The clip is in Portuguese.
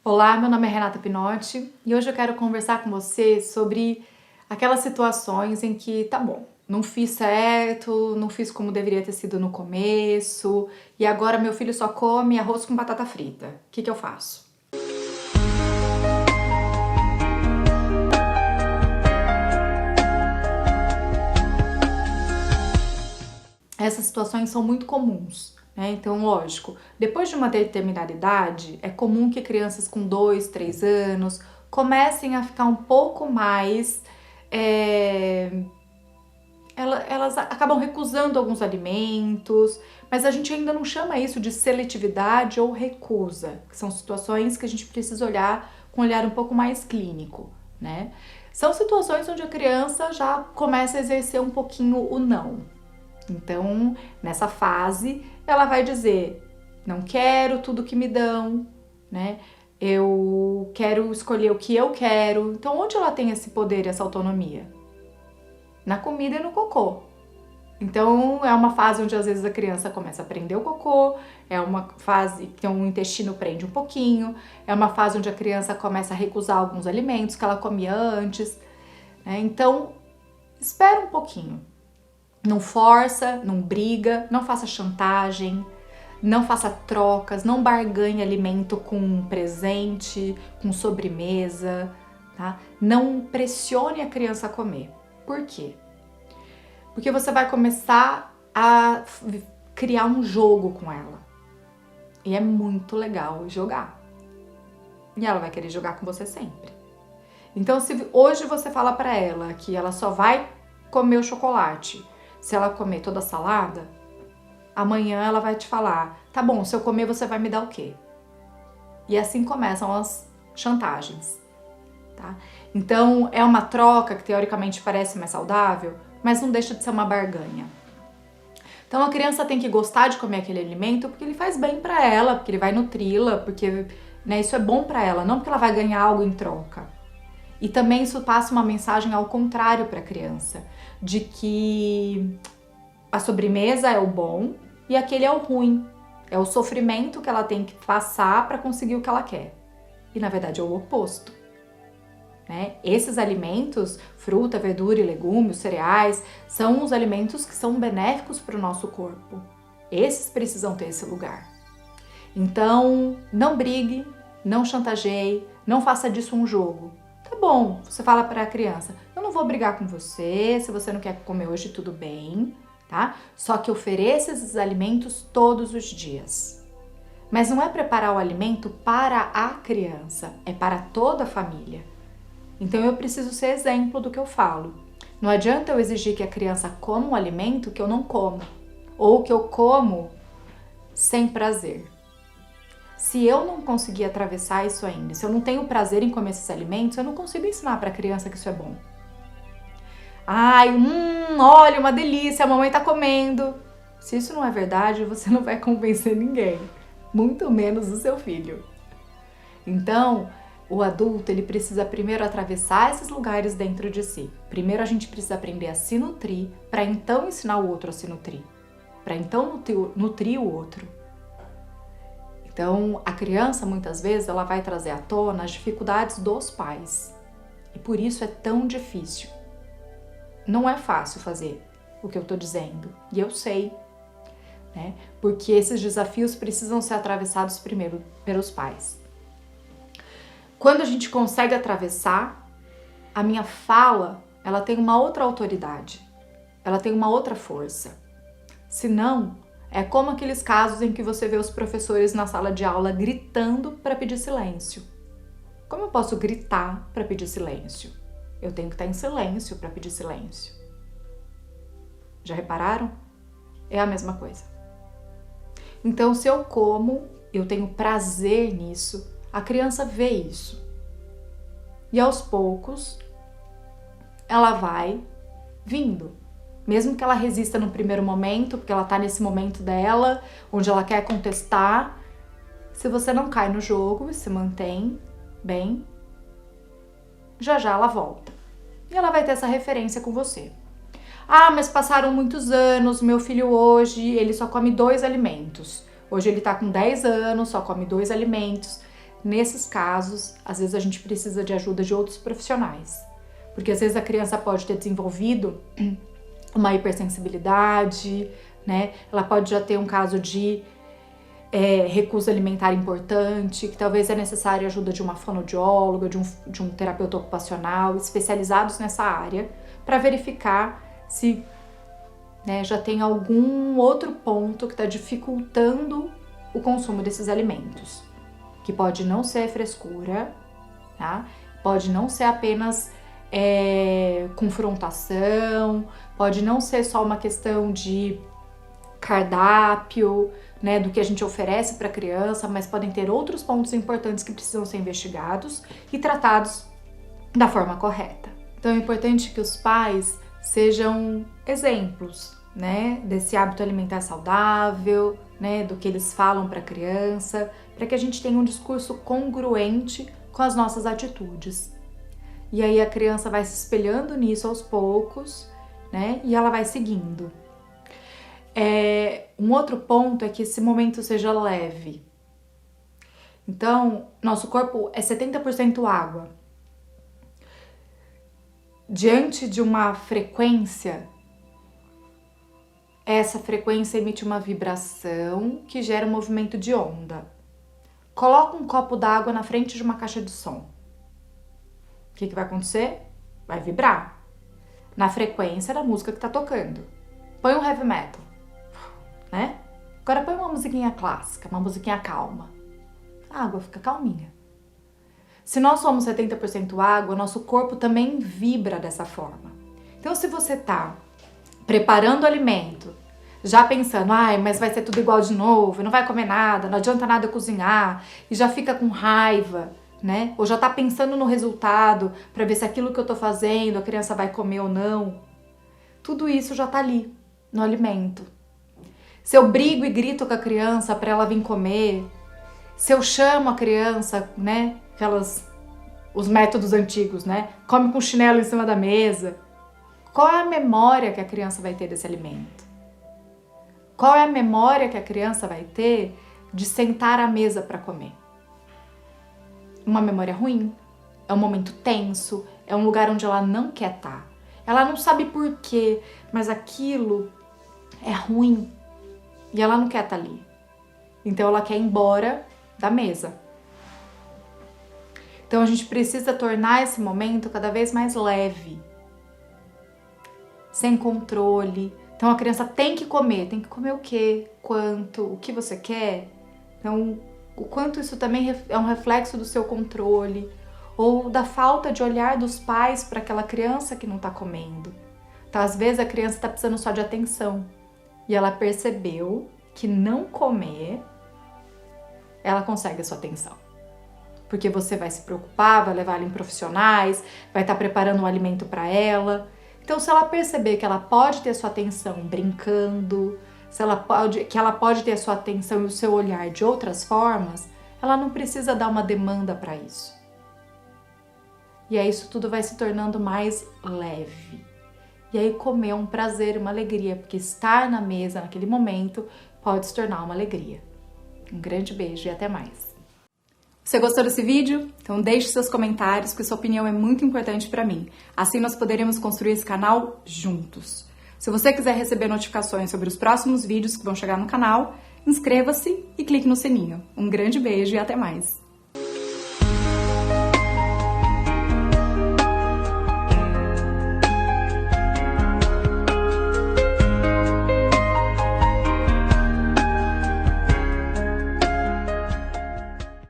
Olá, meu nome é Renata Pinotti e hoje eu quero conversar com você sobre aquelas situações em que, tá bom, não fiz certo, não fiz como deveria ter sido no começo e agora meu filho só come arroz com batata frita. O que eu faço? Essas situações são muito comuns, né? Então, lógico, depois de uma determinada idade, é comum que crianças com 2, 3 anos comecem a ficar um pouco mais. Elas acabam recusando alguns alimentos, mas a gente ainda não chama isso de seletividade ou recusa, que são situações que a gente precisa olhar com um olhar um pouco mais clínico, né? São situações onde a criança já começa a exercer um pouquinho o não. Então, nessa fase, ela vai dizer: não quero tudo que me dão, né? Eu quero escolher o que eu quero. Então, onde ela tem esse poder, essa autonomia? Na comida e no cocô. Então, é uma fase onde às vezes a criança começa a prender o cocô, é uma fase que o intestino prende um pouquinho, é uma fase onde a criança começa a recusar alguns alimentos que ela comia antes, né? Então, espera um pouquinho. Não força, não briga, não faça chantagem, não faça trocas, não barganhe alimento com presente, com sobremesa, tá? Não pressione a criança a comer. Por quê? Porque você vai começar a criar um jogo com ela. E é muito legal jogar. E ela vai querer jogar com você sempre. Então, se hoje você fala pra ela que ela só vai comer o chocolate se ela comer toda a salada, amanhã ela vai te falar: tá bom, se eu comer você vai me dar o quê? E assim começam as chantagens, tá? Então é uma troca que teoricamente parece mais saudável, mas não deixa de ser uma barganha. Então a criança tem que gostar de comer aquele alimento porque ele faz bem pra ela, porque ele vai nutri-la, porque, né, isso é bom pra ela, não porque ela vai ganhar algo em troca. E também isso passa uma mensagem ao contrário para a criança, de que a sobremesa é o bom e aquele é o ruim. É o sofrimento que ela tem que passar para conseguir o que ela quer. E na verdade é o oposto, né? Esses alimentos, fruta, verdura e legumes, cereais, são os alimentos que são benéficos para o nosso corpo. Esses precisam ter esse lugar. Então, não brigue, não chantageie, não faça disso um jogo. Tá bom, você fala para a criança: eu não vou brigar com você, se você não quer comer hoje, tudo bem, tá? Só que ofereça esses alimentos todos os dias. Mas não é preparar o alimento para a criança, é para toda a família. Então eu preciso ser exemplo do que eu falo. Não adianta eu exigir que a criança coma um alimento que eu não como, ou que eu como sem prazer. Se eu não conseguir atravessar isso ainda, se eu não tenho prazer em comer esses alimentos, eu não consigo ensinar para a criança que isso é bom. Ai, olha, uma delícia, a mamãe tá comendo. Se isso não é verdade, você não vai convencer ninguém, muito menos o seu filho. Então, o adulto, ele precisa primeiro atravessar esses lugares dentro de si. Primeiro a gente precisa aprender a se nutrir, para então ensinar o outro a se nutrir, para então nutrir o outro. Então, a criança, muitas vezes, ela vai trazer à tona as dificuldades dos pais. E por isso é tão difícil. Não é fácil fazer o que eu tô dizendo. E eu sei, né? Porque esses desafios precisam ser atravessados primeiro pelos pais. Quando a gente consegue atravessar, a minha fala, ela tem uma outra autoridade. Ela tem uma outra força. Se não, é como aqueles casos em que você vê os professores na sala de aula gritando para pedir silêncio. Como eu posso gritar para pedir silêncio? Eu tenho que estar em silêncio para pedir silêncio. Já repararam? É a mesma coisa. Então, se eu como, eu tenho prazer nisso, a criança vê isso. E aos poucos, ela vai vindo. Mesmo que ela resista no primeiro momento, porque ela tá nesse momento dela, onde ela quer contestar, se você não cai no jogo e se mantém bem, já já ela volta. E ela vai ter essa referência com você. Ah, mas passaram muitos anos, meu filho hoje, ele só come 2 alimentos. Hoje ele tá com 10 anos, só come 2 alimentos. nesses casos, às vezes a gente precisa de ajuda de outros profissionais. Porque às vezes a criança pode ter desenvolvido uma hipersensibilidade, né? Ela pode já ter um caso de recusa alimentar importante, que talvez é necessária a ajuda de uma fonoaudióloga, de um terapeuta ocupacional, especializados nessa área, para verificar se, né, já tem algum outro ponto que está dificultando o consumo desses alimentos. Que pode não ser frescura, tá? Pode não ser apenas confrontação, pode não ser só uma questão de cardápio, né, do que a gente oferece para a criança, mas podem ter outros pontos importantes que precisam ser investigados e tratados da forma correta. Então é importante que os pais sejam exemplos, né, desse hábito alimentar saudável, né, do que eles falam para a criança, para que a gente tenha um discurso congruente com as nossas atitudes. E aí a criança vai se espelhando nisso aos poucos, né, e ela vai seguindo. Um outro ponto é que esse momento seja leve. Então, nosso corpo é 70% água. Diante de uma frequência, essa frequência emite uma vibração que gera um movimento de onda. Coloca um copo d'água na frente de uma caixa de som. O que vai acontecer? Vai vibrar na frequência da música que tá tocando. Põe um heavy metal, né? Agora põe uma musiquinha clássica, uma musiquinha calma. A água fica calminha. Se nós somos 70% água, nosso corpo também vibra dessa forma. Então, se você tá preparando o alimento, já pensando, mas vai ser tudo igual de novo, não vai comer nada, não adianta nada eu cozinhar, e já fica com raiva, né? Ou já tá pensando no resultado para ver se aquilo que eu tô fazendo a criança vai comer ou não. Tudo isso já tá ali no alimento. Se eu brigo e grito com a criança para ela vir comer, se eu chamo a criança, né? Os métodos antigos, né? Come com chinelo em cima da mesa. Qual é a memória que a criança vai ter desse alimento? Qual é a memória que a criança vai ter de sentar à mesa para comer? Uma memória ruim, é um momento tenso, é um lugar onde ela não quer estar. Ela não sabe por quê, mas aquilo é ruim e ela não quer estar ali. Então ela quer ir embora da mesa. Então a gente precisa tornar esse momento cada vez mais leve, sem controle. Então a criança tem que comer o quê? Quanto? O que você quer? Então o quanto isso também é um reflexo do seu controle ou da falta de olhar dos pais para aquela criança que não está comendo. Então, às vezes a criança está precisando só de atenção e ela percebeu que não comer, ela consegue a sua atenção. Porque você vai se preocupar, vai levar ela em profissionais, vai estar preparando um alimento para ela. Então, se ela perceber que ela pode ter a sua atenção brincando, que ela pode ter a sua atenção e o seu olhar de outras formas, ela não precisa dar uma demanda para isso. E aí isso tudo vai se tornando mais leve. E aí comer é um prazer, uma alegria, porque estar na mesa naquele momento pode se tornar uma alegria. Um grande beijo e até mais. Você gostou desse vídeo? Então deixe seus comentários, porque sua opinião é muito importante para mim. Assim nós poderemos construir esse canal juntos. Se você quiser receber notificações sobre os próximos vídeos que vão chegar no canal, inscreva-se e clique no sininho. Um grande beijo e até mais!